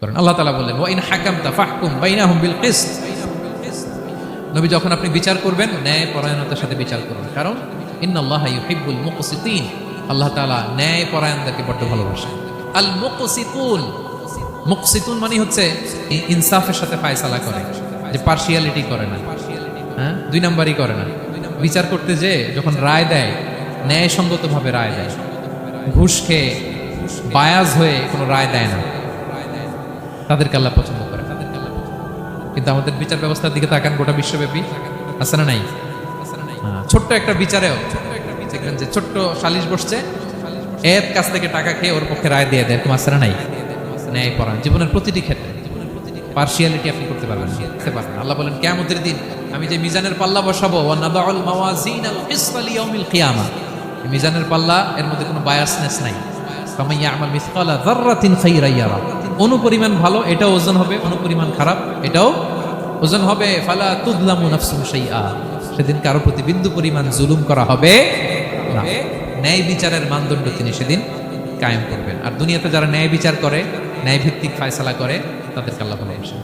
করেন। আল্লাহ তাআলা বললেন ওয়া ইন হাকামতা ফাহকুম বাইনাহুম বিল কিসত। নবী যখন আপনি বিচার করবেন ন্যায় পরায়ণতার সাথে বিচার করুন, কারণ ইন্নাল্লাহা ইউহিব্বুল মুকসিতিন, আল্লাহ তাআলা ন্যায় পরায়ণদেরকে বড় ভালোবাসেন। আল মুকসিতুন, মুকসিতুন মানে হচ্ছে ইনসাফের সাথে ফায়সালা করে, যে পার্শিয়ালিটি করে না, হ্যাঁ, দুই নাম্বারই করে না। বিচার করতে যে যখন রায় দেয় ন্যায়সঙ্গতভাবে রায় দেয়, ঘুষ খেয়ে বায়াজ হয়ে কোনো রায় দেয় না, তাদেরকে আল্লাহ পছন্দ করে। কিন্তু আমাদের বিচার ব্যবস্থার দিকে তাকান, গোটা বিশ্বব্যাপী আছে না নাই? ছোট্ট একটা বিচারেও দেখবেন যে ছোট্ট সালিশ বসছে, এর কাছ থেকে টাকা খেয়ে ওর পক্ষে রায় দিয়ে দেয়, এরকম আছে না নাই? ন্যায় পরায়ণ জীবনের প্রতিটি ক্ষেত্রে পার্শিয়ালিটি আপনি করতে পারবেন না। আল্লাহ বলেন কিয়ামতের দিন আমি যে মিজানের পাল্লা বসাবো, ওয়া নাদাউল মাওয়াজিনাল কিসতা লিয়াউমিল কিয়ামা, মিজানের পাল্লা এর মধ্যে কোনো বায়াসনেস নাই। ফামান ইয়ামাল মিসকালা যাররাতিন খাইরান ইয়ারা, অনুপরিমাণ ভালো এটাও ওজন হবে, অনুপরিমাণ খারাপ এটাও ওজন হবে। ফালা তুযলামু নাফসুন শাইআ, সেদিন কারো প্রতি বিন্দু পরিমাণ জুলুম করা হবে না। ন্যায় বিচারের মানদণ্ড তিনি সেদিন কায়েম করবেন। আর দুনিয়াতে যারা ন্যায় বিচার করে, ন্যায় ভিত্তিক ফয়সালা করে, তাদেরকে আল্লাহ ভালোবাসেন।